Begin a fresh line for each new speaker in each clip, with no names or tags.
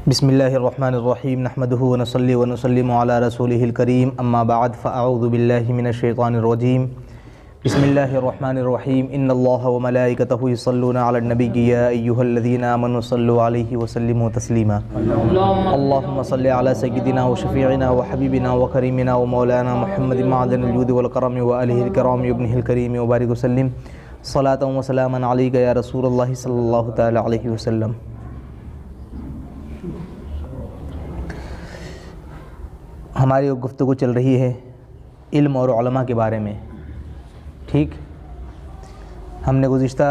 بسم اللہ الرحمن الرحیم نحمده ونصلی ونسلم علی رسولہ الکریم اما بعد فاعوذ باللہ من الشیطان الرجیم بسم اللہ الرحمن الرحیم ان اللہ وملائکتہ یصلون علی النبی یا ایہا الذین آمنوا صلوا علیہ وسلموا تسلیما اللہم صل علی سیدنا وشفیعنا وحبیبنا وکریمنا ومولانا محمد معدن الجود والکرم وآلہ الکرام ابنہ الکریم وبارک وسلم صلاة وسلاما علیک یا رسول اللہ صلی اللہ تعالی علیہ وسلم۔ ہماری گفتگو چل رہی ہے علم اور علماء کے بارے میں، ٹھیک۔ ہم نے گزشتہ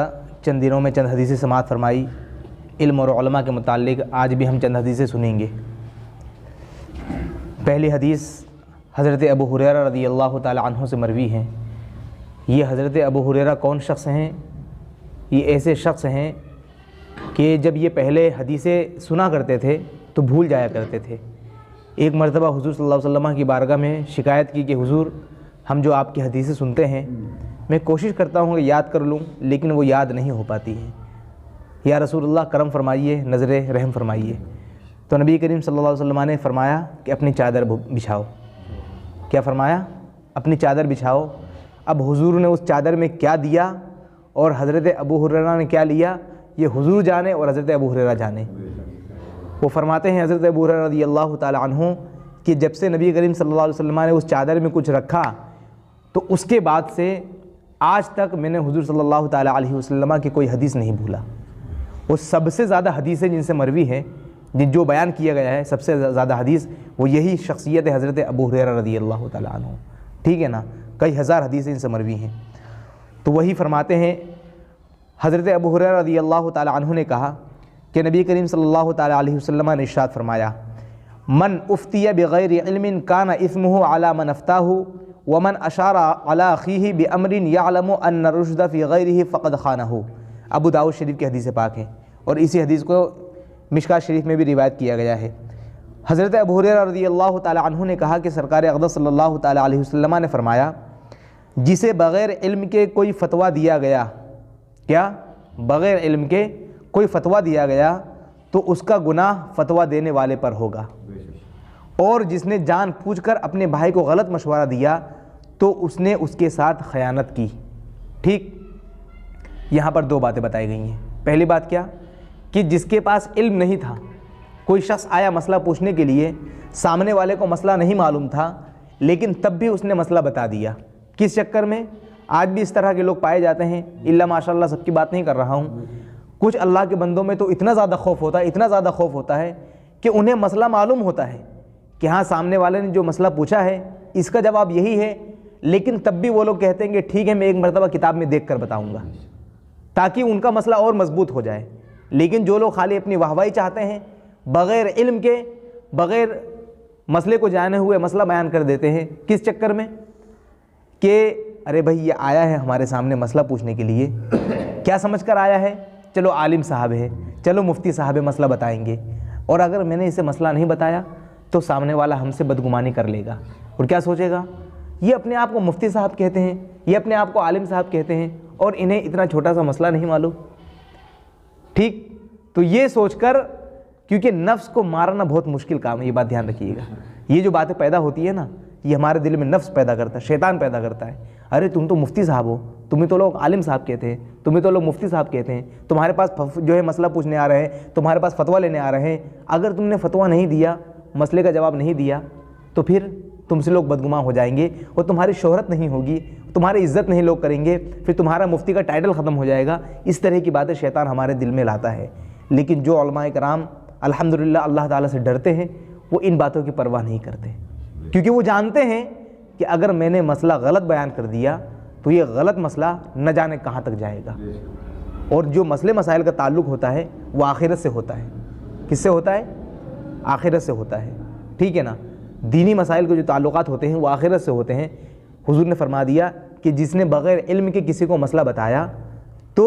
چند دنوں میں چند حدیثیں سماعت فرمائی علم اور علماء کے متعلق، آج بھی ہم چند حدیثیں سنیں گے۔ پہلی حدیث حضرت ابو ہریرہ رضی اللہ تعالی عنہ سے مروی ہے۔ یہ حضرت ابو ہریرہ کون شخص ہیں؟ یہ ایسے شخص ہیں کہ جب یہ پہلے حدیثیں سنا کرتے تھے تو بھول جایا کرتے تھے۔ ایک مرتبہ حضور صلی اللہ علیہ وسلم کی بارگاہ میں شکایت کی کہ حضور ہم جو آپ کی حدیثیں سنتے ہیں میں کوشش کرتا ہوں کہ یاد کر لوں لیکن وہ یاد نہیں ہو پاتی ہیں، یا رسول اللہ کرم فرمائیے، نظر رحم فرمائیے۔ تو نبی کریم صلی اللہ علیہ وسلم نے فرمایا کہ اپنی چادر بچھاؤ۔ کیا فرمایا؟ اپنی چادر بچھاؤ۔ اب حضور نے اس چادر میں کیا دیا اور حضرت ابو ہریرہ نے کیا لیا، یہ حضور جانے اور حضرت ابو ہریرہ جانے۔ وہ فرماتے ہیں حضرت ابو ہریرہ رضی اللہ تعالی عنہ کہ جب سے نبی کریم صلی اللہ علیہ وسلم نے اس چادر میں کچھ رکھا تو اس کے بعد سے آج تک میں نے حضور صلی اللہ تعالی علیہ وسلم کی کوئی حدیث نہیں بھولا۔ وہ سب سے زیادہ حدیثیں جن سے مروی ہے، جو بیان کیا گیا ہے سب سے زیادہ حدیث، وہ یہی شخصیت ہے حضرت ابو ہریرہ رضی اللہ تعالی عنہ، ٹھیک ہے نا۔ کئی ہزار حدیثیں ان سے مروی ہیں۔ تو وہی فرماتے ہیں حضرت ابو ہریرہ رضی اللہ تعالی عنہ نے کہا کہ نبی کریم صلی اللہ تعالی علیہ وسلم نے ارشاد فرمایا، من افتی بغیر علم کان اثمہ علی من افتاہ ومن اشار علی اخیہ بامر یعلم ان الرشد فی غیرہ فقد خانہ۔ ابو داؤد شریف کی حدیث پاک ہے اور اسی حدیث کو مشکاۃ شریف میں بھی روایت کیا گیا ہے۔ حضرت ابو ہریرہ رضی اللہ تعالی عنہ نے کہا کہ سرکار اقدس صلی اللہ تعالی علیہ وسلم نے فرمایا، جسے بغیر علم کے کوئی فتویٰ دیا گیا، کیا بغیر علم کے کوئی فتویٰ دیا گیا تو اس کا گناہ فتویٰ دینے والے پر ہوگا، اور جس نے جان بوجھ کر اپنے بھائی کو غلط مشورہ دیا تو اس نے اس کے ساتھ خیانت کی، ٹھیک۔ یہاں پر دو باتیں بتائی گئی ہیں۔ پہلی بات کیا کہ جس کے پاس علم نہیں تھا، کوئی شخص آیا مسئلہ پوچھنے کے لیے، سامنے والے کو مسئلہ نہیں معلوم تھا لیکن تب بھی اس نے مسئلہ بتا دیا۔ کس چکر میں؟ آج بھی اس طرح کے لوگ پائے جاتے ہیں، الا ماشاء اللہ سب کی بات نہیں کر رہا ہوں، کچھ اللہ کے بندوں میں تو اتنا زیادہ خوف ہوتا ہے کہ انہیں مسئلہ معلوم ہوتا ہے کہ ہاں سامنے والے نے جو مسئلہ پوچھا ہے اس کا جواب یہی ہے، لیکن تب بھی وہ لوگ کہتے ہیں کہ ٹھیک ہے میں ایک مرتبہ کتاب میں دیکھ کر بتاؤں گا، تاکہ ان کا مسئلہ اور مضبوط ہو جائے۔ لیکن جو لوگ خالی اپنی واہواہی چاہتے ہیں، بغیر علم کے، بغیر مسئلے کو جانے ہوئے مسئلہ بیان کر دیتے ہیں، کس چکر میں کہ ارے بھائی یہ آیا ہے ہمارے سامنے مسئلہ پوچھنے کے لیے، کیا سمجھ کر آیا ہے؟ چلو عالم صاحب ہے، چلو مفتی صاحب مسئلہ بتائیں گے، اور اگر میں نے اسے مسئلہ نہیں بتایا تو سامنے والا ہم سے بدگمانی کر لے گا اور کیا سوچے گا، یہ اپنے آپ کو مفتی صاحب کہتے ہیں، یہ اپنے آپ کو عالم صاحب کہتے ہیں اور انہیں اتنا چھوٹا سا مسئلہ نہیں معلوم، ٹھیک۔ تو یہ سوچ کر، کیونکہ نفس کو مارنا بہت مشکل کام ہے، یہ بات دھیان رکھیے گا۔ یہ جو باتیں پیدا ہوتی ہے نا، یہ ہمارے دل میں نفس پیدا کرتا ہے، شیطان پیدا کرتا ہے۔ ارے تم تو مفتی صاحب ہو، تمہیں تو لوگ عالم صاحب کہتے ہیں، تمہیں تو لوگ مفتی صاحب کہتے ہیں، تمہارے پاس جو ہے مسئلہ پوچھنے آ رہے ہیں، تمہارے پاس فتویٰ لینے آ رہے ہیں، اگر تم نے فتویٰ نہیں دیا، مسئلے کا جواب نہیں دیا تو پھر تم سے لوگ بدگمان ہو جائیں گے اور تمہاری شہرت نہیں ہوگی، تمہاری عزت نہیں لوگ کریں گے، پھر تمہارا مفتی کا ٹائٹل ختم ہو جائے گا۔ اس طرح کی باتیں شیطان ہمارے دل میں لاتا ہے، لیکن جو علماء کرام الحمدللہ اللہ تعالیٰ سے ڈرتے ہیں وہ ان باتوں کی پرواہ نہیں کرتے، کیونکہ وہ جانتے ہیں کہ اگر میں نے مسئلہ غلط بیان کر دیا تو یہ غلط مسئلہ نہ جانے کہاں تک جائے گا، اور جو مسئلے مسائل کا تعلق ہوتا ہے وہ آخرت سے ہوتا ہے۔ کس سے ہوتا ہے؟ آخرت سے ہوتا ہے، ٹھیک ہے نا۔ دینی مسائل کے جو تعلقات ہوتے ہیں وہ آخرت سے ہوتے ہیں۔ حضور نے فرما دیا کہ جس نے بغیر علم کے کسی کو مسئلہ بتایا تو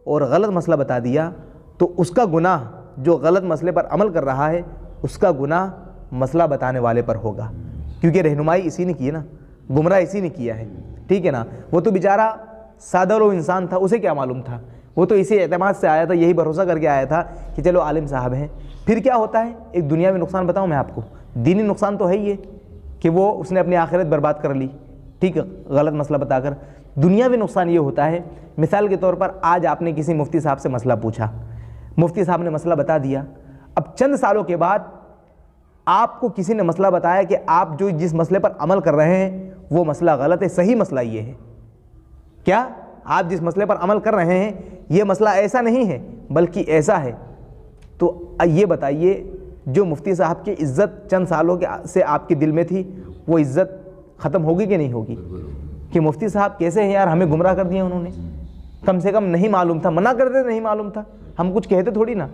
اور غلط مسئلہ بتا دیا تو اس کا گناہ، جو غلط مسئلے پر عمل کر رہا ہے اس کا گناہ مسئلہ بتانے والے پر ہوگا، کیونکہ رہنمائی اسی نے کی ہے نا، گمراہ اسی نے کیا ہے، ٹھیک ہے نا۔ وہ تو بیچارہ سادہ رو انسان تھا، اسے کیا معلوم تھا، وہ تو اسی اعتماد سے آیا تھا، یہی بھروسہ کر کے آیا تھا کہ چلو عالم صاحب ہیں، پھر کیا ہوتا ہے؟ ایک دنیاوی نقصان بتاؤں میں آپ کو، دینی نقصان تو ہے ہی ہے کہ وہ اس نے اپنی آخرت برباد کر لی، ٹھیک ہے، غلط مسئلہ بتا کر۔ دنیاوی نقصان یہ ہوتا ہے، مثال کے طور پر آج آپ نے کسی مفتی صاحب سے مسئلہ پوچھا، مفتی صاحب نے مسئلہ بتا دیا، اب چند سالوں کے بعد آپ کو کسی نے مسئلہ بتایا کہ آپ جو جس مسئلے پر عمل کر رہے ہیں وہ مسئلہ غلط ہے، صحیح مسئلہ یہ ہے، کیا آپ جس مسئلے پر عمل کر رہے ہیں یہ مسئلہ ایسا نہیں ہے بلکہ ایسا ہے، تو یہ بتائیے جو مفتی صاحب کی عزت چند سالوں سے آپ کے دل میں تھی وہ عزت ختم ہوگی کہ نہیں ہوگی؟ کہ مفتی صاحب کیسے ہیں یار، ہمیں گمراہ کر دیا انہوں نے، کم سے کم نہیں معلوم تھا، منع کرتے نہیں معلوم تھا، ہم کچھ کہتے تھوڑی نا،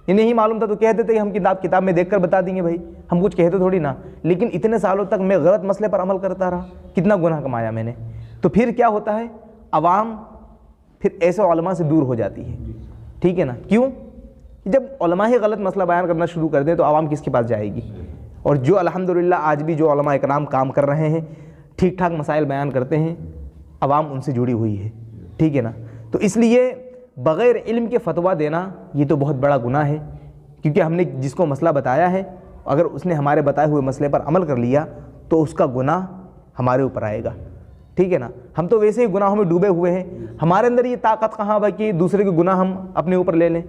یہ نہیں معلوم تھا تو کہتے تھے کہ ہم کتاب میں دیکھ کر بتا دیں گے بھائی، ہم کچھ کہتے تھوڑی نا، لیکن اتنے سالوں تک میں غلط مسئلے پر عمل کرتا رہا، کتنا گناہ کمایا میں نے۔ تو پھر کیا ہوتا ہے؟ عوام پھر ایسے علماء سے دور ہو جاتی ہے، ٹھیک ہے نا؟ کیوں؟ جب علماء ہی غلط مسئلہ بیان کرنا شروع کر دیں تو عوام کس کے پاس جائے گی؟ اور جو الحمدللہ آج بھی جو علماء اکرام کام کر رہے ہیں، ٹھیک ٹھاک مسائل بیان کرتے ہیں، عوام ان سے جڑی ہوئی ہے، ٹھیک ہے نا؟ تو اس لیے بغیر علم کے فتویٰ دینا یہ تو بہت بڑا گناہ ہے، کیونکہ ہم نے جس کو مسئلہ بتایا ہے اگر اس نے ہمارے بتائے ہوئے مسئلے پر عمل کر لیا تو اس کا گناہ ہمارے اوپر آئے گا، ٹھیک ہے نا؟ ہم تو ویسے ہی گناہوں میں ڈوبے ہوئے ہیں، ہمارے اندر یہ طاقت کہاں بھائی کہ دوسرے کے گناہ ہم اپنے اوپر لے لیں؟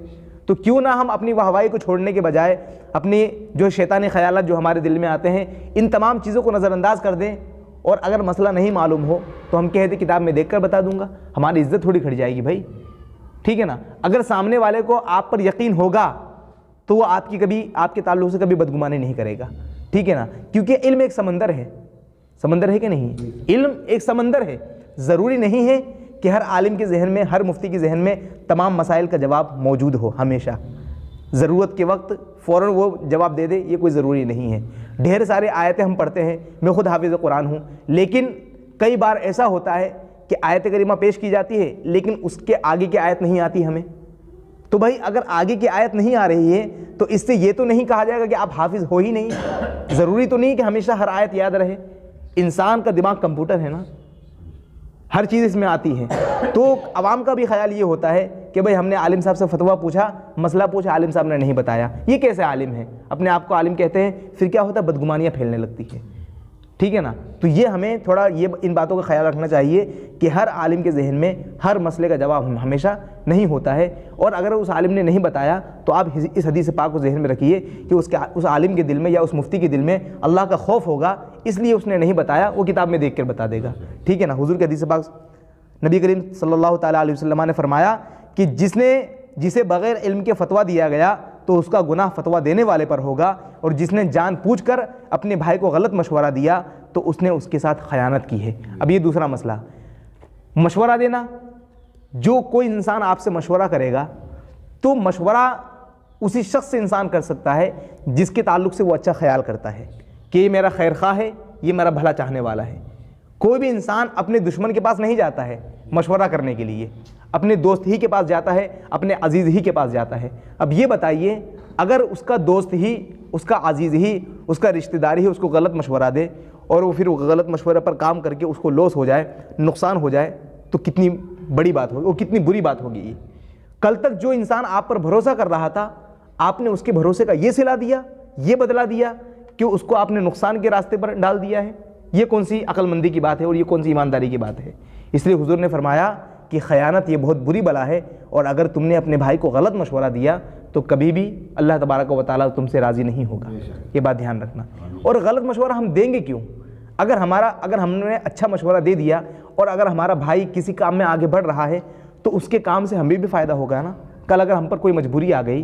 تو کیوں نہ ہم اپنی واہوائی کو چھوڑنے کے بجائے اپنی جو شیطانی خیالات جو ہمارے دل میں آتے ہیں ان تمام چیزوں کو نظر انداز کر دیں، اور اگر مسئلہ نہیں معلوم ہو تو ہم کہتے کتاب میں دیکھ کر بتا دوں گا، ہماری عزت تھوڑی کھٹ جائے گی بھائی، ٹھیک ہے نا؟ اگر سامنے والے کو آپ پر یقین ہوگا تو وہ آپ کے تعلق سے کبھی بدگمانی نہیں کرے گا، ٹھیک ہے نا؟ کیونکہ علم ایک سمندر ہے کہ نہیں؟ علم ایک سمندر ہے، ضروری نہیں ہے کہ ہر عالم کے ذہن میں، ہر مفتی کے ذہن میں تمام مسائل کا جواب موجود ہو، ہمیشہ ضرورت کے وقت فوراً وہ جواب دے دے، یہ کوئی ضروری نہیں ہے۔ ڈھیر سارے آیتیں ہم پڑھتے ہیں، میں خود حافظ قرآن ہوں، لیکن کئی بار ایسا ہوتا ہے کہ آیت کریمہ پیش کی جاتی ہے لیکن اس کے آگے کی آیت نہیں آتی ہمیں، تو بھائی اگر آگے کی آیت نہیں آ رہی ہے تو اس سے یہ تو نہیں کہا جائے گا کہ آپ حافظ ہو ہی نہیں، ضروری تو نہیں کہ ہمیشہ ہر آیت یاد رہے، انسان کا دماغ کمپیوٹر ہے نا، ہر چیز اس میں آتی ہے۔ تو عوام کا بھی خیال یہ ہوتا ہے کہ بھئی ہم نے عالم صاحب سے فتویٰ پوچھا، مسئلہ پوچھا، عالم صاحب نے نہیں بتایا، یہ کیسے عالم ہے؟ اپنے آپ کو عالم کہتے ہیں، پھر کیا ہوتا ہے؟ بدگمانیاں پھیلنے لگتی ہے، ٹھیک ہے نا؟ تو یہ ہمیں تھوڑا ان باتوں کا خیال رکھنا چاہیے کہ ہر عالم کے ذہن میں ہر مسئلے کا جواب ہمیشہ نہیں ہوتا ہے، اور اگر اس عالم نے نہیں بتایا تو آپ اس حدیث پاک کو ذہن میں رکھیے کہ اس عالم کے دل میں یا اس مفتی کے دل میں اللہ کا خوف ہوگا، اس لیے اس نے نہیں بتایا، وہ کتاب میں دیکھ کر بتا دے گا، ٹھیک ہے نا؟ حضور کے حدیث پاک نبی کریم صلی اللہ تعالیٰ علیہ وسلم نے فرمایا کہ جسے بغیر علم کے فتویٰ دیا گیا تو اس کا گناہ فتویٰ دینے والے پر ہوگا، اور جس نے جان پوچھ کر اپنے بھائی کو غلط مشورہ دیا تو اس نے اس کے ساتھ خیانت کی ہے۔ اب یہ دوسرا مسئلہ، مشورہ دینا، جو کوئی انسان آپ سے مشورہ کرے گا تو مشورہ اسی شخص سے انسان کر سکتا ہے جس کے تعلق سے وہ اچھا خیال کرتا ہے کہ یہ میرا خیر خواہ ہے، یہ میرا بھلا چاہنے والا ہے۔ کوئی بھی انسان اپنے دشمن کے پاس نہیں جاتا ہے مشورہ کرنے کے لیے، اپنے دوست ہی کے پاس جاتا ہے، اپنے عزیز ہی کے پاس جاتا ہے۔ اب یہ بتائیے اگر اس کا دوست ہی، اس کا عزیز ہی، اس کا رشتہ دار ہی اس کو غلط مشورہ دے اور وہ پھر غلط مشورے پر کام کر کے اس کو لاس ہو جائے، نقصان ہو جائے، تو کتنی بڑی بات ہوگی، اور کتنی بری بات ہوگی یہ۔ کل تک جو انسان آپ پر بھروسہ کر رہا تھا، آپ نے اس کے بھروسے کا یہ صلہ دیا، یہ بدلہ دیا کہ اس کو آپ نے نقصان کے راستے پر ڈال دیا ہے۔ یہ کون سی عقل مندی کی بات ہے اور یہ کون سی ایمانداری کی بات ہے؟ اس لیے حضور نے فرمایا کہ خیانت یہ بہت بری بلا ہے، اور اگر تم نے اپنے بھائی کو غلط مشورہ دیا تو کبھی بھی اللہ تبارک و تعالیٰ تم سے راضی نہیں ہوگا، یہ بات دھیان رکھنا۔ اور غلط مشورہ ہم دیں گے کیوں؟ اگر ہم نے اچھا مشورہ دے دیا اور اگر ہمارا بھائی کسی کام میں آگے بڑھ رہا ہے تو اس کے کام سے ہمیں بھی فائدہ ہوگا نا۔ کل اگر ہم پر کوئی مجبوری آ گئی،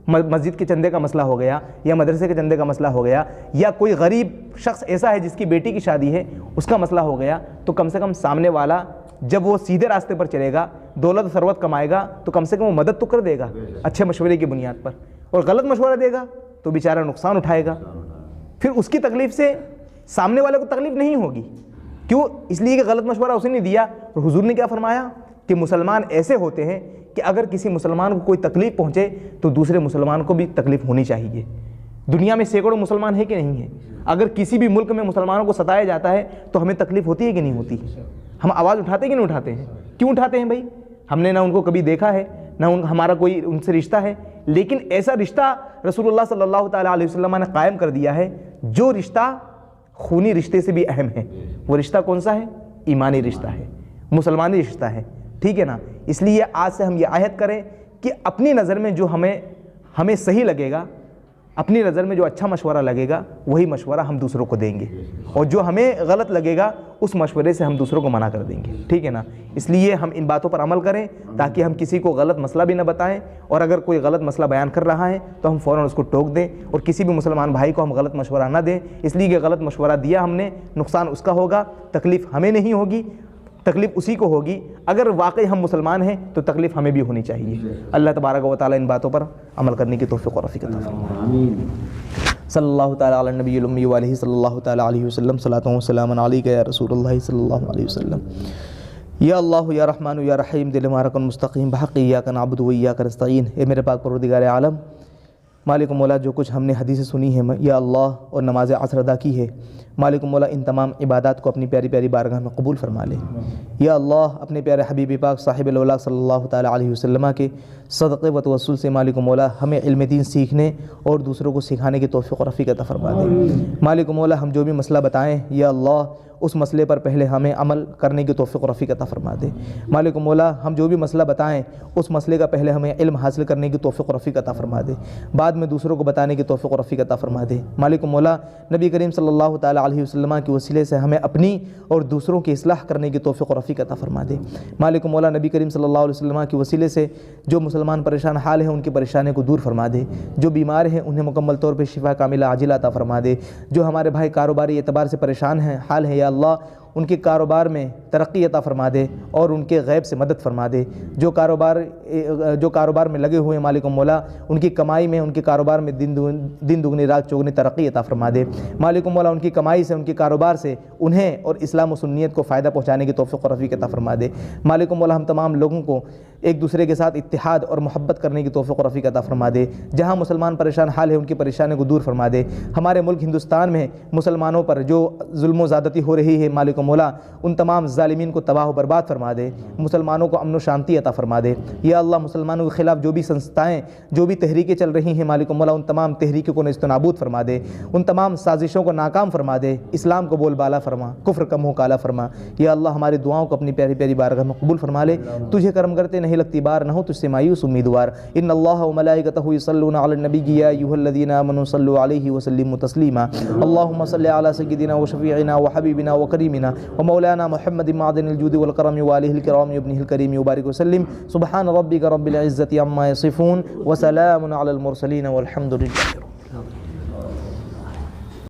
مسجد کے چندے کا مسئلہ ہو گیا یا مدرسے کے چندے کا مسئلہ ہو گیا، یا کوئی غریب شخص ایسا ہے جس کی بیٹی کی شادی ہے اس کا مسئلہ ہو گیا، تو کم سے کم سامنے والا جب وہ سیدھے راستے پر چلے گا، دولت و ثروت کمائے گا، تو کم سے کم وہ مدد تو کر دے گا اچھے مشورے کی بنیاد پر۔ اور غلط مشورہ دے گا تو بیچارہ نقصان اٹھائے گا، پھر اس کی تکلیف سے سامنے والے کو تکلیف نہیں ہوگی۔ کیوں؟ اس لیے کہ غلط مشورہ اسے نہیں دیا۔ اور حضور نے کیا فرمایا کہ مسلمان ایسے ہوتے ہیں کہ اگر کسی مسلمان کو کوئی تکلیف پہنچے تو دوسرے مسلمان کو بھی تکلیف ہونی چاہیے۔ دنیا میں سینکڑوں مسلمان ہیں کہ نہیں ہیں؟ اگر کسی بھی ملک میں مسلمانوں کو ستایا جاتا ہے تو ہمیں تکلیف ہوتی ہے کہ نہیں ہوتی؟ ہم آواز اٹھاتے کہ نہیں اٹھاتے ہیں؟ کیوں اٹھاتے ہیں بھائی؟ ہم نے نہ ان کو کبھی دیکھا ہے، نہ ہمارا کوئی ان سے رشتہ ہے، لیکن ایسا رشتہ رسول اللہ صلی اللہ تعالیٰ علیہ وسلم نے قائم کر دیا ہے جو رشتہ خونی رشتے سے بھی اہم ہے۔ وہ رشتہ کون سا ہے؟ ایمانی رشتہ ہے، مسلمانی رشتہ ہے، ٹھیک ہے نا۔ اس لیے آج سے ہم یہ عہد کریں کہ اپنی نظر میں جو ہمیں صحیح لگے گا، اپنی نظر میں جو اچھا مشورہ لگے گا وہی مشورہ ہم دوسروں کو دیں گے، اور جو ہمیں غلط لگے گا اس مشورے سے ہم دوسروں کو منع کر دیں گے، ٹھیک ہے نا۔ اس لیے ہم ان باتوں پر عمل کریں تاکہ ہم کسی کو غلط مسئلہ بھی نہ بتائیں، اور اگر کوئی غلط مسئلہ بیان کر رہا ہے تو ہم فوراً اس کو ٹوک دیں، اور کسی بھی مسلمان بھائی کو ہم غلط مشورہ نہ دیں، اس لیے کہ غلط مشورہ دیا ہم نے، نقصان اس کا ہوگا، تکلیف ہمیں نہیں ہوگی، تکلیف اسی کو ہوگی۔ اگر واقعی ہم مسلمان ہیں تو تکلیف ہمیں بھی ہونی چاہیے۔ اللہ تبارک و تعالیٰ ان باتوں پر عمل کرنے کی توفیق اور رفیق عطا فرمائے۔ صلی اللہ تعالیٰ علی النبی الامی وعلیہ صلی اللہ تعالیٰ علیہ وسلم، صلاۃ و سلام علیک یا رسول اللہ صلی اللہ علیہ وسلم۔ یا اللہ یا رحمان یا رحیم، دل ہمارا کن مستقیم، بحق ایاک نعبد و ایاک نستعین۔ اے میرے پاک پروردگار عالم، مالک مولا، جو کچھ ہم نے حدیثیں سنی ہیں یا اللہ اور نماز عصر ادا کی ہے، مالک مولا ان تمام عبادات کو اپنی پیاری پیاری بارگاہ میں قبول فرما لے۔ یا اللہ اپنے پیارے حبیب پاک صاحب الاولیاء صلی اللہ تعالیٰ علیہ وسلم کے صدقے و توسل سے مالک مولا ہمیں علم دین سیکھنے اور دوسروں کو سکھانے کی توفیق و رفیق عطا فرما دے۔ مالک مولا ہم جو بھی مسئلہ بتائیں یا اللہ اس مسئلے پر پہلے ہمیں عمل کرنے کی توفیق و رفیق عطا فرما دے۔ مالک مولا ہم جو بھی مسئلہ بتائیں اس مسئلے کا پہلے ہمیں علم حاصل کرنے کی توفیق و رفیق عطا فرما دے، بعد میں دوسروں کو بتانے کی توفیق و رفیق عطا فرما دے۔ مالک مولا نبی کریم صلی اللہ تعالیٰ علیہ وسلم کے وسیلے سے ہمیں اپنی اور دوسروں کی اصلاح کرنے کی توفیق و رفیق عطا فرما دے۔ مالک مولا نبی کریم صلی اللہ علیہ وسلم کے وسیلے سے جو مسلمان پریشان حال ہیں ان کی پریشانی کو دور فرما دے، جو بیمار ہیں انہیں مکمل طور پہ شفا کاملہ عاجلہ عطا فرما دے، جو ہمارے بھائی کاروباری اعتبار سے پریشان ہیں حال ہے یا اللہ ان کے کاروبار میں ترقی عطا فرما دے اور ان کے غیب سے مدد فرما دے، جو کاروبار میں لگے ہوئے مالک مولا ان کی کمائی میں، ان کے کاروبار میں دن دگنی رات چوگنی ترقی عطا فرما دے۔ مالک مولا ان کی کمائی سے، ان کے کاروبار سے انہیں اور اسلام و سنیت کو فائدہ پہنچانے کی توفیق و رفیق عطا فرما دے۔ مالک مولا ہم تمام لوگوں کو ایک دوسرے کے ساتھ اتحاد اور محبت کرنے کی توفیق و رفیق عطا فرما دے۔ جہاں مسلمان پریشان حال ہے ان کی پریشانی کو دور فرما دے۔ ہمارے ملک ہندوستان میں مسلمانوں پر جو ظلم و زیادتی ہو رہی ہے مالک مولا ان تمام ظالمین کو تباہ و برباد فرما دے، مسلمانوں کو امن و شانتی عطا فرما دے۔ یا اللہ مسلمانوں کے خلاف جو بھی سنستھائیں، جو بھی تحریکیں چل رہی ہیں مالک مولا ان تمام تحریکوں کو نیست و نابود فرما دے، ان تمام سازشوں کو ناکام فرما دے، اسلام کو بول بالا فرما، کفر کا منہ کالا فرما۔ یا اللہ ہماری دعاؤں کو اپنی پیاری پیاری بارگاہ میں قبول فرما لے۔ تجھے کرم کرتے نہیں لگتی بار، نہ ہو تجھ سے مایوس امیدوار۔ ان اللہ و ملائکتہ یصلون علی النبی یا ایھا الذین آمنوا صلوا علیہ وسلموا تسلیما۔ اللهم صل علی سیدنا و شفیعنا و حبیبنا و کریمنا و مولانا محمد معدن الجود والکرم وآلہ الکرام وابنہ الکریم وبارک وسلم۔ سبحان ربک رب العزة عما یصفون وسلام علی المرسلین والحمد للہ۔